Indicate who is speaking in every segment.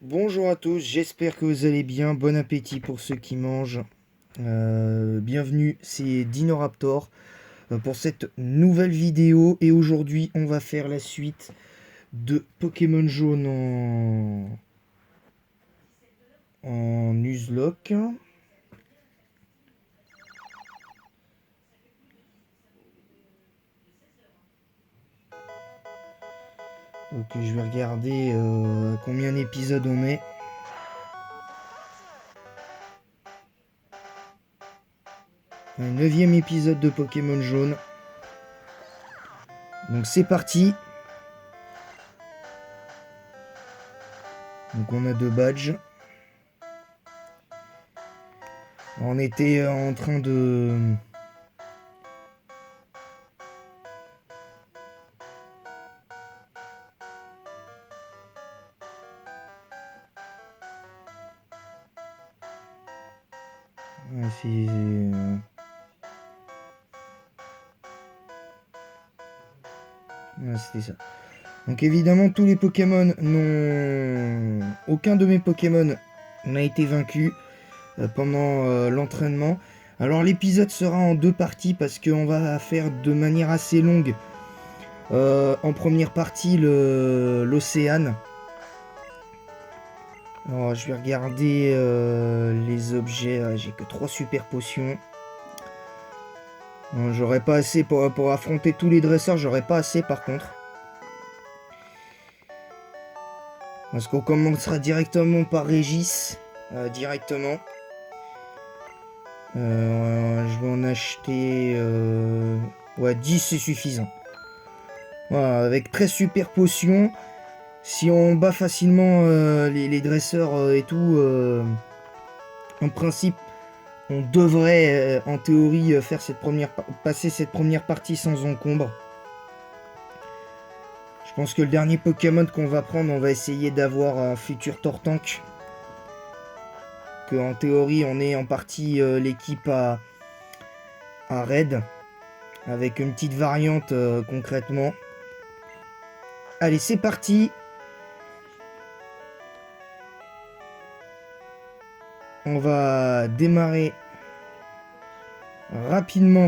Speaker 1: Bonjour à tous, j'espère que vous allez bien. Bon appétit pour ceux qui mangent. Bienvenue, c'est Dinoraptor pour cette nouvelle vidéo. Et aujourd'hui, on va faire la suite de Pokémon Jaune en Nuzlocke. Donc je vais regarder combien d'épisodes on est. Un 9e épisode de Pokémon Jaune. Donc c'est parti. Donc on a 2 badges. On était en train de... C'était ça. Donc évidemment, tous les Pokémon n'ont... Aucun de mes Pokémon n'a été vaincu pendant l'entraînement. Alors l'épisode sera en 2 parties parce qu'on va faire de manière assez longue. En première partie, l'Océane. Alors je vais regarder les objets. J'ai que 3 super potions. J'aurais pas assez pour affronter tous les dresseurs. J'aurais pas assez par contre. Parce qu'on commencera directement par Régis. Directement. Je vais en acheter... Ouais, 10 c'est suffisant. Voilà, avec 13 super potions. Si on bat facilement les dresseurs et tout, en principe, on devrait, en théorie, passer cette première partie sans encombre. Je pense que le dernier Pokémon qu'on va prendre, on va essayer d'avoir un futur Tortank. Que en théorie, on est en partie l'équipe à Red. Avec une petite variante concrètement. Allez, c'est parti. On va démarrer rapidement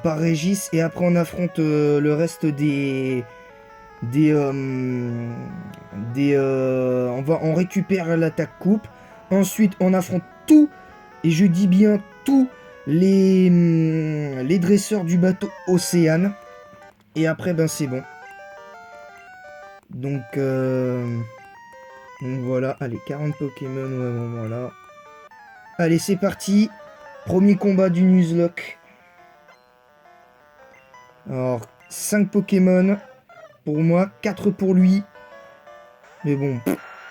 Speaker 1: par Régis et après on affronte le reste on récupère l'attaque coupe. Ensuite on affronte tout, et je dis bien tous les dresseurs du bateau Océane. Et après ben c'est bon. Donc voilà, allez, 40 Pokémon, ouais, bon, voilà. Allez, c'est parti. Premier combat du Nuzlocke. Alors, 5 Pokémon pour moi, 4 pour lui. Mais bon,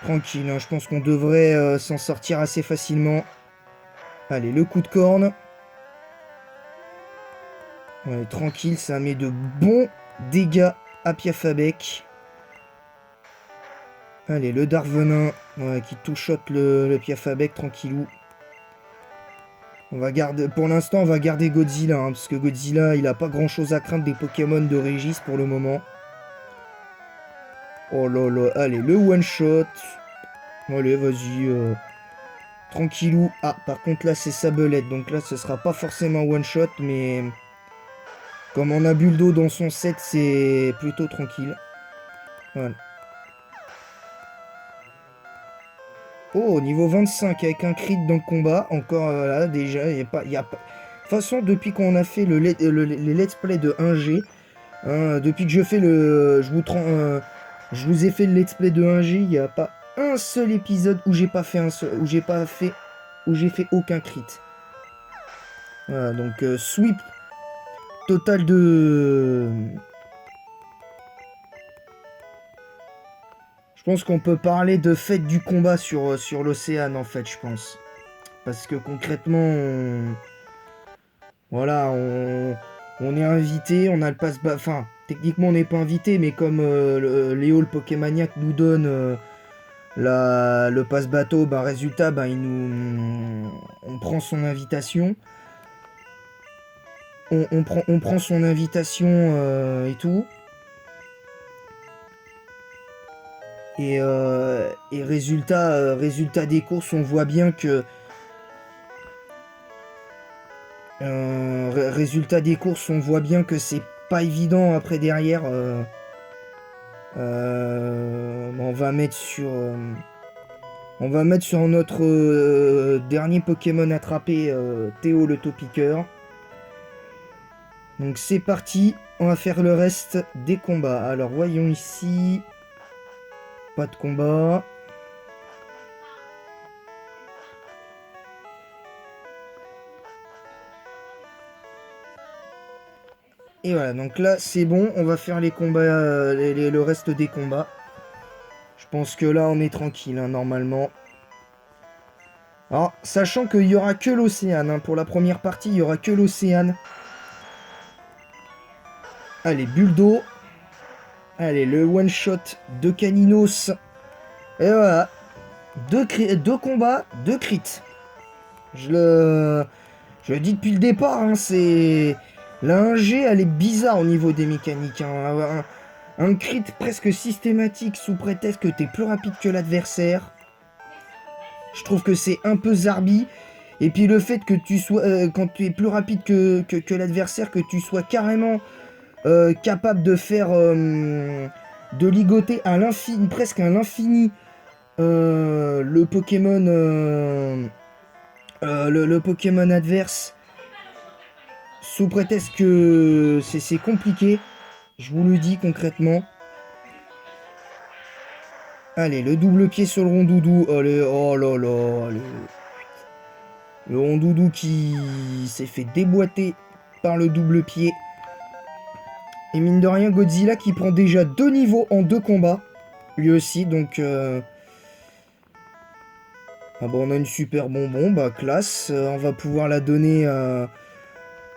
Speaker 1: tranquille, hein, je pense qu'on devrait s'en sortir assez facilement. Allez, le coup de corne. Ouais, tranquille, ça met de bons dégâts à Piafabec. Allez, le Darvenin, ouais, qui touchote le Piafabec, tranquillou. On va garder, pour l'instant, on va garder Godzilla, hein, parce que Godzilla, il a pas grand chose à craindre des Pokémon de Régis pour le moment. Oh là là, allez, le one shot. Allez, vas-y, tranquillou. Ah, par contre, là, c'est Sablette, donc là, ce sera pas forcément one shot, mais comme on a Buldo dans son set, c'est plutôt tranquille. Voilà. Oh, niveau 25 avec un crit dans le combat. Encore là, déjà, il n'y a pas. De toute façon, depuis qu'on a fait les let's play de 1G, hein, depuis que je fais le. Je vous ai fait le let's play de 1G, il n'y a pas un seul épisode où j'ai pas fait où j'ai fait aucun crit. Voilà, donc sweep total de. Je pense qu'on peut parler de fête du combat sur l'Océane en fait, je pense. Parce que concrètement, voilà, on est invité, on a le passe... Enfin, techniquement, on n'est pas invité, mais comme Léo, le Pokémaniac, nous donne le passe bateau, bah, résultat, bah, on prend son invitation. On prend son invitation et tout. Et résultat des courses, on voit bien que résultat des courses, on voit bien que c'est pas évident après derrière. On va mettre sur notre dernier Pokémon attrapé, Théo le Taupiqueur. Donc c'est parti, on va faire le reste des combats. Alors voyons ici, pas de combat. Et voilà, donc là c'est bon, on va faire les combats, le reste des combats. Je pense que là on est tranquille, hein, normalement. Alors, sachant qu'il y aura que l'océan, hein, pour la première partie, il y aura que l'océan. Allez, bulle d'eau. Allez, le one shot de Caninos. Et voilà, deux combats, deux crits. Je le dis depuis le départ, hein, c'est... La 1G, elle est bizarre au niveau des mécaniques. Hein. Un crit presque systématique sous prétexte que t'es plus rapide que l'adversaire. Je trouve que c'est un peu zarbi. Et puis le fait que tu sois, quand tu es plus rapide que l'adversaire, que tu sois carrément capable de faire... de ligoter à l'infini, presque à l'infini, le Pokémon... le Pokémon adverse, sous prétexte que c'est compliqué, je vous le dis concrètement. Allez, le double pied sur le rondoudou. Allez, oh là là, allez. Le rondoudou qui s'est fait déboîter par le double pied. Et mine de rien, Godzilla qui prend déjà 2 niveaux en 2 combats. Lui aussi, donc... Ah bon, on a une super bonbon, bah classe. On va pouvoir la donner...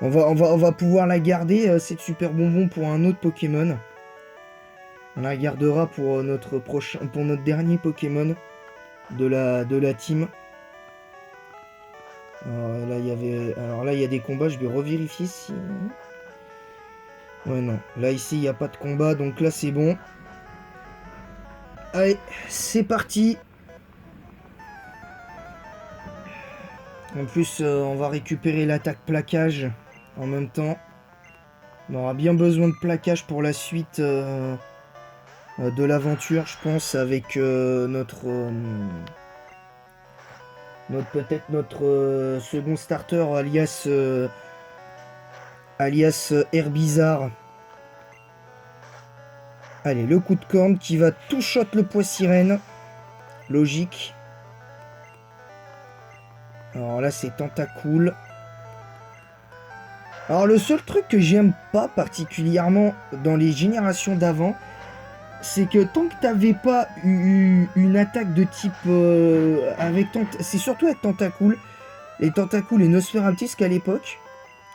Speaker 1: On va pouvoir la garder, cette super bonbon, pour un autre Pokémon. On la gardera pour pour notre dernier Pokémon de la team. Alors là, il y a des combats, je vais revérifier si... Ouais, non. Là, ici, il n'y a pas de combat, donc là, c'est bon. Allez, c'est parti. En plus, on va récupérer l'attaque plaquage en même temps. On aura bien besoin de plaquage pour la suite de l'aventure, je pense, avec peut-être notre second starter, alias Herbizarre. Allez, le coup de corne qui va tout shot le poids sirène. Logique. Alors là, c'est Tentacool. Alors le seul truc que j'aime pas particulièrement dans les générations d'avant, c'est que tant que t'avais pas eu une attaque de type c'est surtout avec Tentacool, les Tentacool et Nosferaptis qu'à l'époque,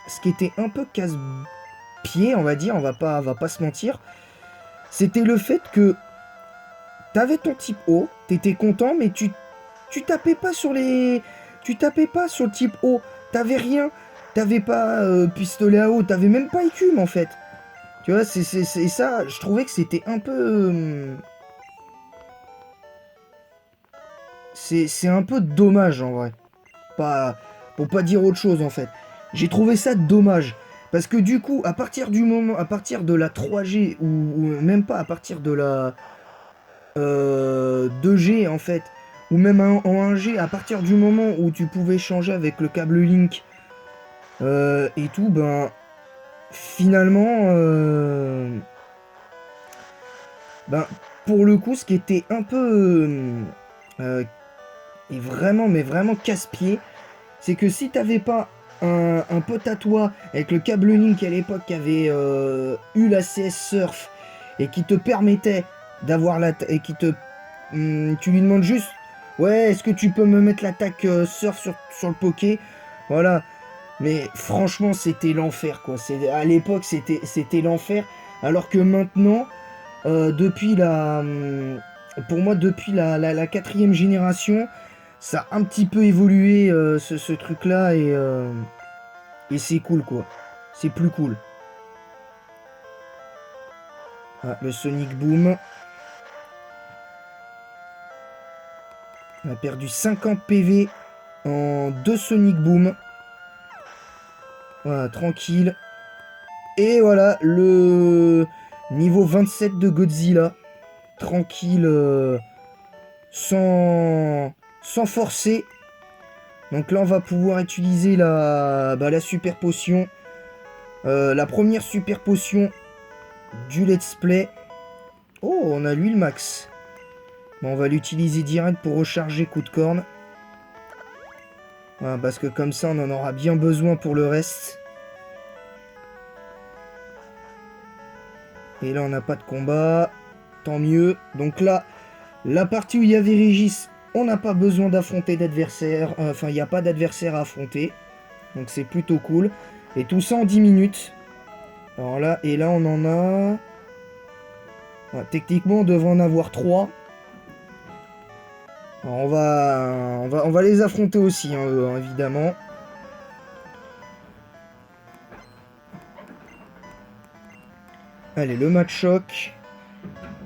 Speaker 1: ce qui était un peu casse-pied, on va dire, on va pas se mentir, c'était le fait que t'avais ton type O, t'étais content, mais tu tapais pas sur le type O, t'avais rien. T'avais pas pistolet à eau, t'avais même pas écume en fait. Tu vois, c'est ça, je trouvais que c'était un peu... c'est un peu dommage en vrai. Pour pas dire autre chose en fait. J'ai trouvé ça dommage. Parce que du coup, à partir de la 3G, ou même pas, à partir de la 2G en fait, ou même en 1G, à partir du moment où tu pouvais changer avec le câble Link, et tout, ben... Finalement, ben, pour le coup, ce qui était un peu et vraiment, mais vraiment casse-pied, c'est que si t'avais pas un pote à toi avec le câble Link à l'époque qui avait eu la CS Surf et qui te permettait d'avoir et qui te... tu lui demandes juste, ouais, est-ce que tu peux me mettre l'attaque Surf sur le Poké? Voilà. Mais franchement, c'était l'enfer, quoi. À l'époque, c'était l'enfer. Alors que maintenant, pour moi, depuis la 4e génération, ça a un petit peu évolué, ce truc-là. Et c'est cool, quoi. C'est plus cool. Ah, le Sonic Boom. On a perdu 50 PV en 2 Sonic Boom. Voilà, tranquille. Et voilà, le niveau 27 de Godzilla. Tranquille, sans forcer. Donc là, on va pouvoir utiliser la super potion. La première super potion du let's play. Oh, on a l'huile max. Bon, on va l'utiliser direct pour recharger coup de corne. Voilà, parce que comme ça, on en aura bien besoin pour le reste. Et là, on n'a pas de combat. Tant mieux. Donc là, la partie où il y avait Régis, on n'a pas besoin d'affronter d'adversaire. Enfin, il n'y a pas d'adversaire à affronter. Donc c'est plutôt cool. Et tout ça en 10 minutes. Alors là, et là, on en a... Voilà, techniquement, on devrait en avoir 3. Alors, on va les affronter aussi, hein, évidemment. Allez, le match choc.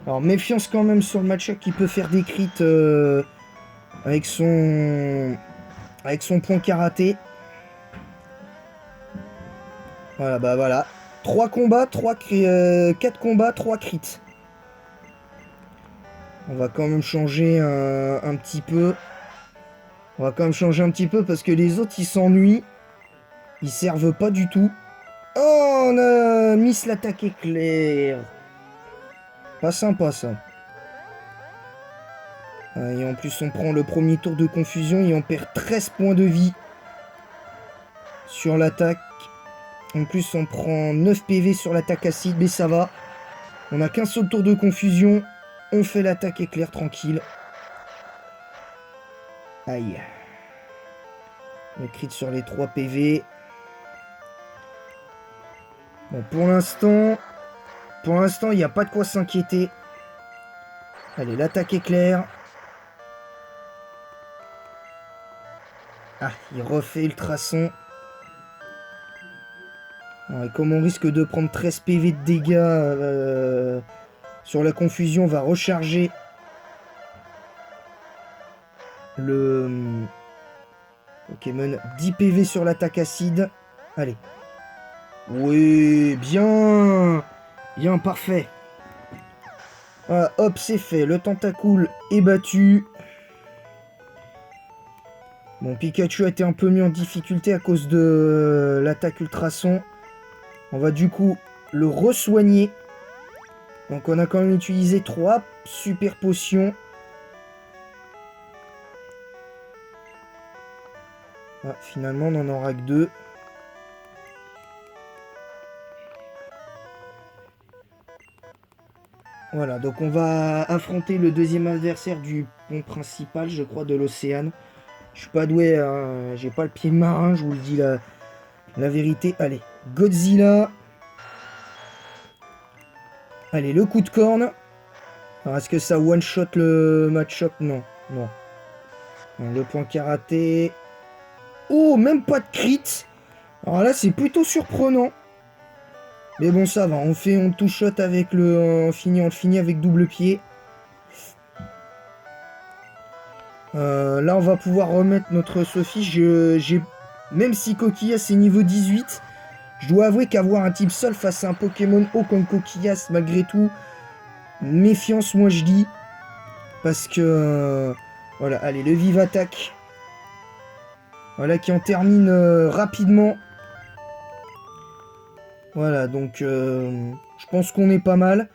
Speaker 1: Alors, méfiance quand même sur le match choc qui peut faire des crits avec son point karaté. Voilà, bah voilà. 4 combats, 3 crits. On va quand même changer un petit peu. On va quand même changer un petit peu parce que les autres, ils s'ennuient. Ils servent pas du tout. Oh, on a miss l'attaque éclair. Pas sympa, ça. Et en plus, on prend le premier tour de confusion et on perd 13 points de vie sur l'attaque. En plus, on prend 9 PV sur l'attaque acide, mais ça va. On a qu'un seul tour de confusion. On fait l'attaque éclair tranquille. Aïe. Le crit sur les 3 PV. Bon, pour l'instant, il n'y a pas de quoi s'inquiéter. Allez, l'attaque éclair. Ah, il refait ultrason. Et comme on risque de prendre 13 PV de dégâts sur la confusion, on va recharger le Pokémon. 10 PV sur l'attaque acide. Allez. Oui, bien. Bien, parfait. Voilà, hop, c'est fait. Le Tentacool est battu. Bon, Pikachu a été un peu mis en difficulté à cause de l'attaque ultrason. On va du coup le re-soigner. Donc on a quand même utilisé 3 super potions. Ah, finalement on en aura que 2. Voilà, donc on va affronter le deuxième adversaire du pont principal, je crois, de l'océan. Je suis pas doué, hein, j'ai pas le pied marin, je vous le dis la vérité. Allez, Godzilla. Allez, le coup de corne. Alors, est-ce que ça one-shot le match-up? Non, non. Le point karaté. Oh, même pas de crit. Alors là, c'est plutôt surprenant. Mais bon, ça va. On two-shot avec on finit avec double pied. Là, on va pouvoir remettre notre Sophie. Même si Coquillas est niveau 18, je dois avouer qu'avoir un type sol face à un Pokémon haut comme Coquillas, malgré tout, méfiance, moi je dis. Parce que... voilà, allez, le Vive Attaque. Voilà, qui en termine rapidement. Voilà, donc je pense qu'on est pas mal.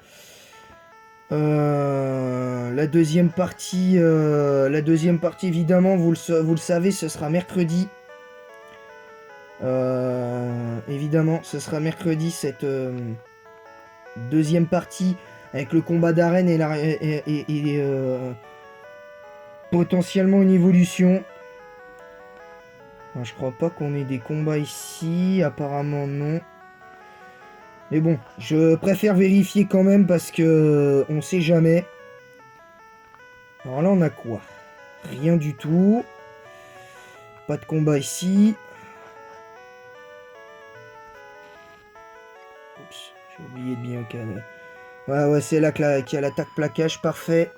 Speaker 1: La deuxième partie, évidemment, vous le savez, ce sera mercredi. Évidemment, ce sera mercredi cette deuxième partie avec le combat d'arène et potentiellement une évolution. Je crois pas qu'on ait des combats ici, apparemment non. Mais bon, je préfère vérifier quand même parce que on sait jamais. Alors là, on a quoi? Rien du tout. Pas de combat ici. Oups, j'ai oublié de bien cadrer. Ouais, c'est là qu'il y a l'attaque plaquage, parfait.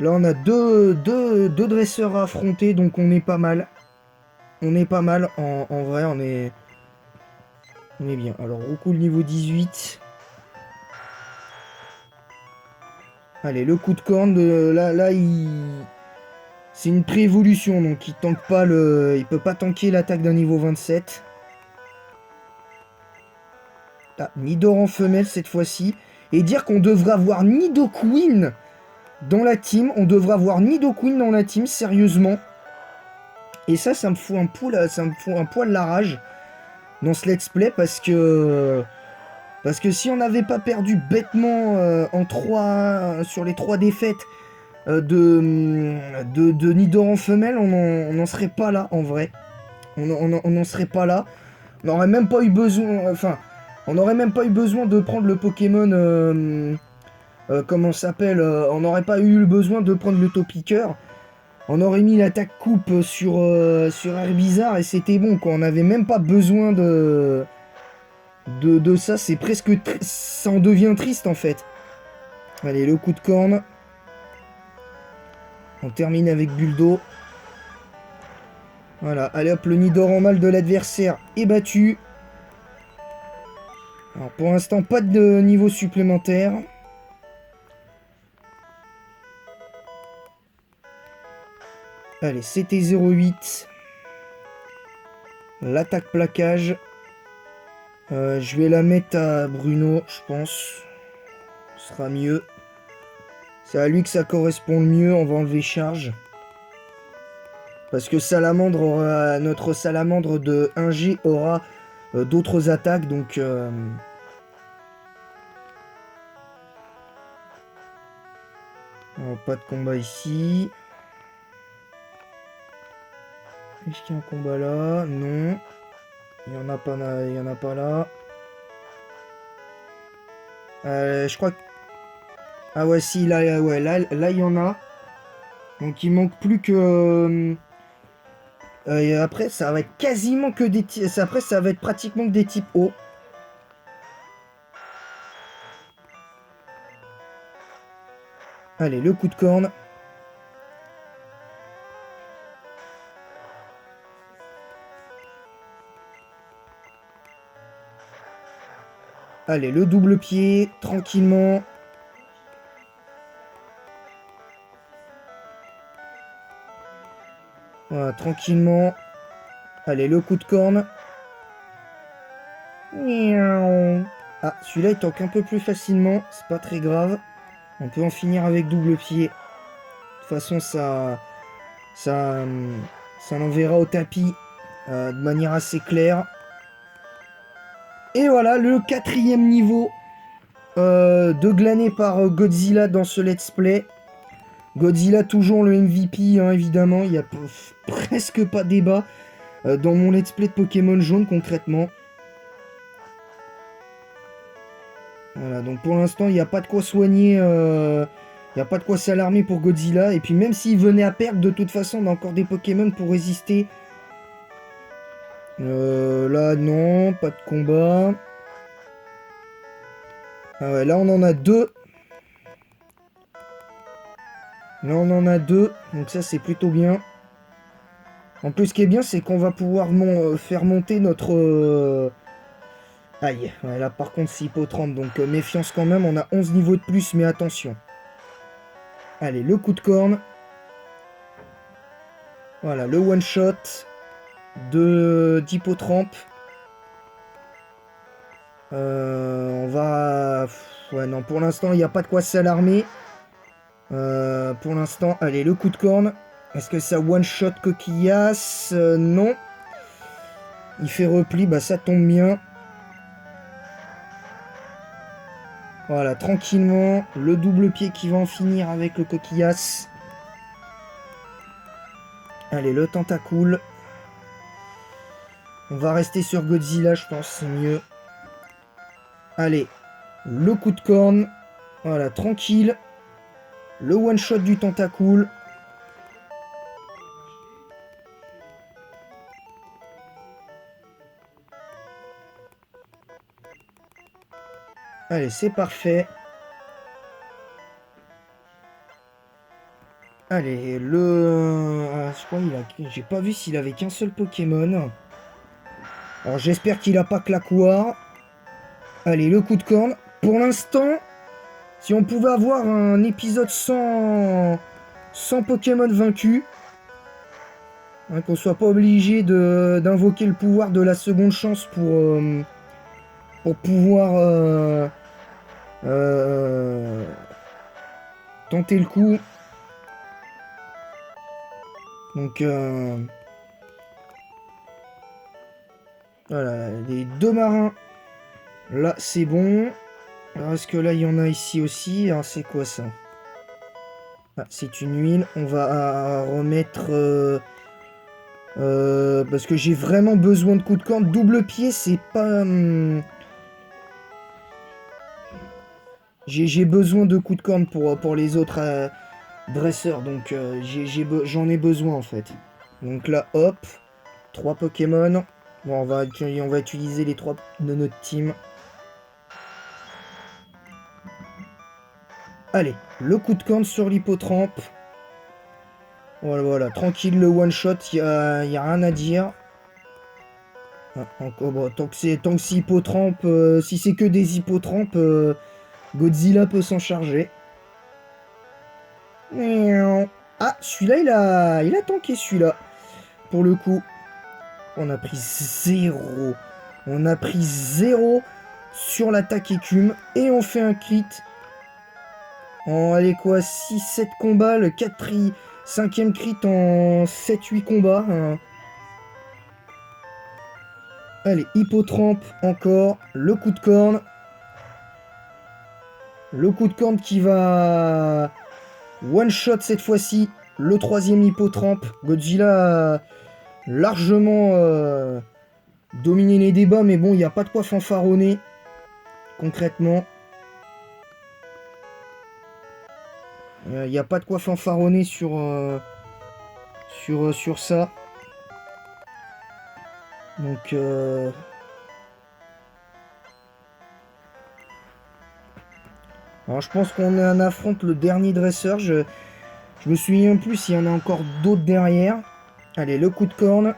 Speaker 1: Là, on a deux dresseurs à affronter, donc on est pas mal. On est pas mal, en vrai, on est bien. Alors, Roukoul niveau 18. Allez, le coup de corne, là, c'est une pré-évolution, donc il tank pas il peut pas tanker l'attaque d'un niveau 27. Ah, Nidoran femelle cette fois-ci. Et dire qu'on devrait avoir Nidoqueen dans la team. On devrait avoir Nidoqueen dans la team, sérieusement. Et ça me fout un poil la rage dans ce let's play parce que si on n'avait pas perdu bêtement sur les 3 défaites de Nidoran femelle, on n'en serait pas là en vrai. On n'en serait pas là. On n'aurait même pas eu besoin. Enfin, on n'aurait même pas eu besoin de prendre le Pokémon. Comment ça s'appelle On n'aurait pas eu le besoin de prendre le Topiqueur. On aurait mis l'attaque coupe sur Herbizarre et c'était bon quoi. On n'avait même pas besoin de ça. C'est presque. Ça en devient triste en fait. Allez, le coup de corne. On termine avec Buldo. Voilà, allez hop, le Nidoran mâle de l'adversaire est battu. Alors pour l'instant, pas de niveau supplémentaire. Allez, c'était 0,8. L'attaque plaquage. Je vais la mettre à Bruno, je pense. Ce sera mieux. C'est à lui que ça correspond le mieux. On va enlever charge. Parce que notre salamandre de 1G aura d'autres attaques. Donc, pas de combat ici. Est-ce qu'il y a un combat là? Non. Il n'y en a pas là. Il y en a pas là. Je crois que... Ah ouais, si, là, ouais, là, il y en a. Donc il manque plus que... et après, ça va être quasiment que des types... Après, ça va être pratiquement que des types O. Allez, le coup de corne. Allez, le double pied, tranquillement. Voilà, tranquillement. Allez, le coup de corne. Ah, celui-là, il tank un peu plus facilement. C'est pas très grave. On peut en finir avec double pied. De toute façon, ça l'enverra au tapis de manière assez claire. Et voilà, le 4e niveau de glané par Godzilla dans ce let's play. Godzilla toujours le MVP, hein, évidemment, il n'y a presque pas de débat dans mon let's play de Pokémon jaune concrètement. Voilà, donc pour l'instant, il n'y a pas de quoi soigner, il n'y a pas de quoi s'alarmer pour Godzilla. Et puis même s'il venait à perdre, de toute façon, on a encore des Pokémon pour résister. Là, non, pas de combat. Ah ouais, là, on en a 2. Là, on en a 2, donc ça, c'est plutôt bien. En plus, ce qui est bien, c'est qu'on va pouvoir faire monter notre... Aïe, ouais, là par contre c'est hypo 30, donc méfiance quand même, on a 11 niveaux de plus, mais attention. Allez, le coup de corne. Voilà, le one shot d'Hippotrampe. On va... Ouais, non, pour l'instant, il n'y a pas de quoi s'alarmer. Pour l'instant, allez, le coup de corne. Est-ce que ça one shot coquillasse? Non. Il fait repli, bah ça tombe bien. Voilà, tranquillement, le double pied qui va en finir avec le coquillasse. Allez, le tentacule. On va rester sur Godzilla, je pense, c'est mieux. Allez, le coup de corne. Voilà, tranquille. Le one-shot du tentacule. Allez, c'est parfait. Allez, je crois j'ai pas vu s'il avait qu'un seul Pokémon. Alors j'espère qu'il a pas Claquoir. Allez, le coup de corne. Pour l'instant, si on pouvait avoir un épisode sans Pokémon vaincu, hein, qu'on soit pas obligé d'invoquer le pouvoir de la seconde chance pour pouvoir euh, tenter le coup. Donc voilà, les deux marins. Là, c'est bon. Alors, est-ce que là, il y en a ici aussi? Alors, c'est quoi ça? Ah, c'est une huile. On va remettre... parce que j'ai vraiment besoin de coups de corne. Double pied, c'est pas... j'ai besoin de coups de corne pour les autres dresseurs. Donc, j'en ai besoin, en fait. Donc là, hop. 3 Pokémon. Bon, on va utiliser les 3 de notre team. Allez, le coup de corne sur l'hippotrampe. Voilà, tranquille, le one shot, y a rien à dire. Ah, encore, bon, tant que c'est hippotrampe, si c'est que des hippotrampes, Godzilla peut s'en charger. Ah, celui-là, il a tanké celui-là. Pour le coup, on a pris 0. On a pris 0 sur l'attaque écume. Et on fait un crit. Allez quoi, 6-7 combats, le 5ème crit en 7-8 combats. Hein. Allez, hippotrampe encore, le coup de corne. Le coup de corne qui va one shot cette fois-ci. Le 3ème hippotrampe. Godzilla a largement dominé les débats, mais bon, il n'y a pas de quoi fanfaronner concrètement. Il n'y a pas de quoi fanfaronner sur ça. Donc alors je pense qu'on affronte le dernier dresseur. Je me souviens plus s'il y en a encore d'autres derrière. Allez, le coup de corne.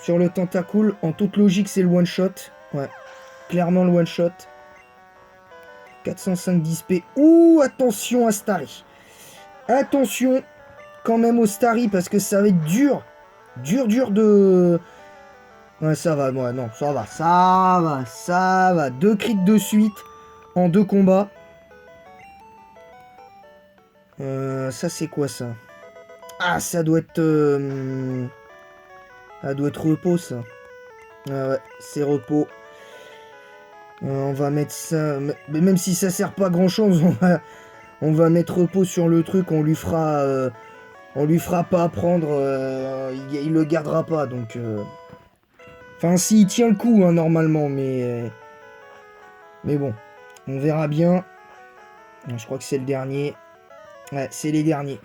Speaker 1: Sur le tentacule. En toute logique, c'est le one shot. Ouais, clairement le one shot. 405 d'XP. Ouh, attention à Starry. Attention quand même au Starry parce que ça va être dur. Dur de... Ouais, ça va, moi, non, ça va. 2 crits de suite en 2 combats. Ça, c'est quoi, ça? Ah, ça doit être repos, ça. Ah ouais, c'est repos. On va mettre ça... Mais même si ça sert pas à grand-chose, on va mettre repos sur le truc. On lui fera pas apprendre. Il le gardera pas, donc... Enfin, s'il tient le coup, hein, normalement, mais bon, on verra bien. Je crois que c'est le dernier. Ouais, c'est les derniers.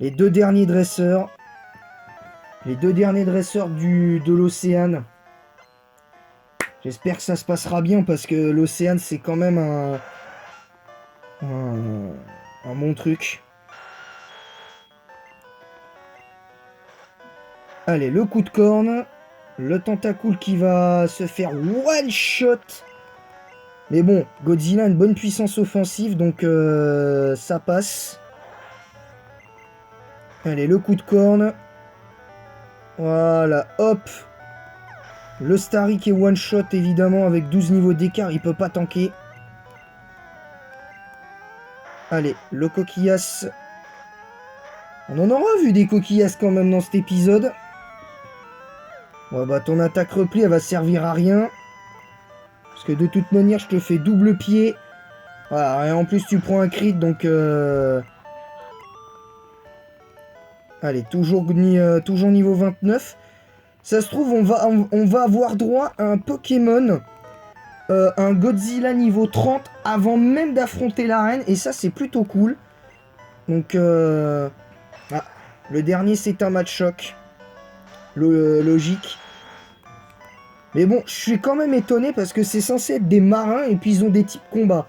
Speaker 1: Les 2 derniers dresseurs. Les 2 derniers dresseurs de l'Océan. J'espère que ça se passera bien parce que l'Océan, c'est quand même un bon truc. Allez, le coup de corne. Le tentacule qui va se faire one shot. Mais bon, Godzilla a une bonne puissance offensive, donc ça passe. Allez, le coup de corne. Voilà, hop. Le Starry qui est one shot, évidemment, avec 12 niveaux d'écart, il peut pas tanker. Allez, le coquillas. On en aura vu des coquillas quand même dans cet épisode. Ouais, bah ton attaque repli, elle va servir à rien. Parce que de toute manière, je te fais double pied. Voilà, et en plus, tu prends un crit, donc... Allez, toujours niveau 29. Ça se trouve, on va avoir droit à un Pokémon, un Godzilla niveau 30, avant même d'affronter l'arène. Et ça, c'est plutôt cool. Donc, ah, le dernier, c'est un match choc. Logique. Mais bon, je suis quand même étonné parce que c'est censé être des marins et puis ils ont des types combats.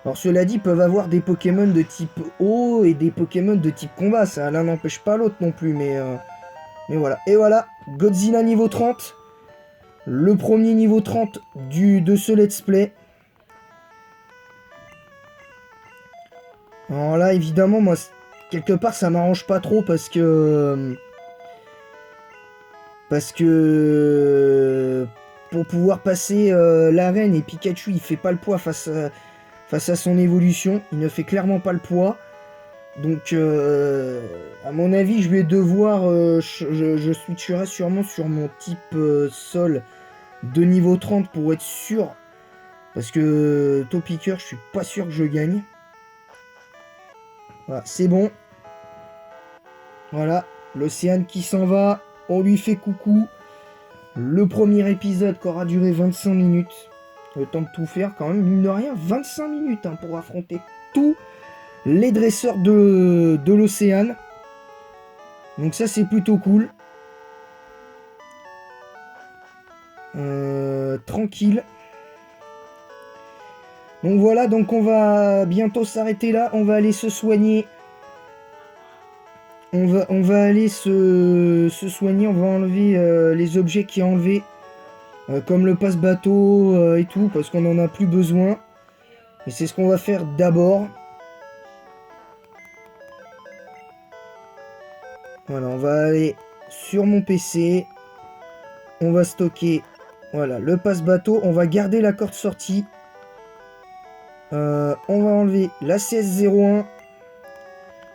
Speaker 1: Alors cela dit, ils peuvent avoir des Pokémon de type eau et des Pokémon de type combat, ça l'un n'empêche pas l'autre non plus, mais voilà. Et voilà, Godzilla niveau 30, le premier niveau 30 de ce let's play. Alors là, évidemment, moi, quelque part, ça m'arrange pas trop parce que... pour pouvoir passer l'arène, et Pikachu, il fait pas le poids face à son évolution. Il ne fait clairement pas le poids. Donc, à mon avis, je vais devoir... je switcherai sûrement sur mon type sol de niveau 30 pour être sûr. Parce que Topiqueur, je suis pas sûr que je gagne. Voilà, c'est bon. Voilà, l'Océane qui s'en va. On lui fait coucou. Le premier épisode qui aura duré 25 minutes. Le temps de tout faire quand même, mine de rien, 25 minutes hein, pour affronter tous les dresseurs de l'Océane. Donc ça c'est plutôt cool. Tranquille. Donc voilà, donc on va bientôt s'arrêter là. On va aller se soigner. On va aller se soigner. On va enlever les objets qui a enlevés. Comme le passe-bateau et tout. Parce qu'on n'en a plus besoin. Et c'est ce qu'on va faire d'abord. Voilà, on va aller sur mon PC. On va stocker, voilà, le passe-bateau. On va garder la corde sortie. On va enlever la CS01.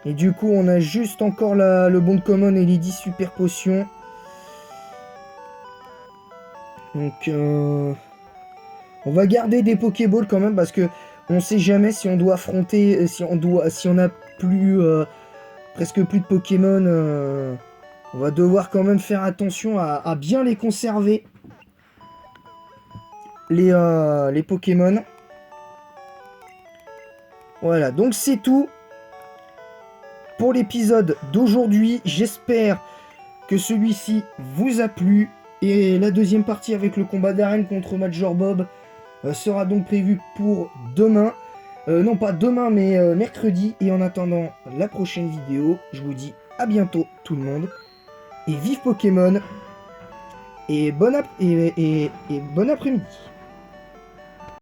Speaker 1: Et du coup, on a juste encore le bon de common et les 10 super potions. Donc, on va garder des Pokéballs quand même parce que on sait jamais si on doit affronter, si on a plus, presque plus de Pokémon. On va devoir quand même faire attention à bien les conserver. Les Pokémon. Voilà, donc c'est tout pour l'épisode d'aujourd'hui. J'espère que celui-ci vous a plu. Et la deuxième partie avec le combat d'arène contre Major Bob sera donc prévue pour demain. Non pas demain mais mercredi. Et en attendant la prochaine vidéo, je vous dis à bientôt tout le monde. Et vive Pokémon. Et bon après-midi.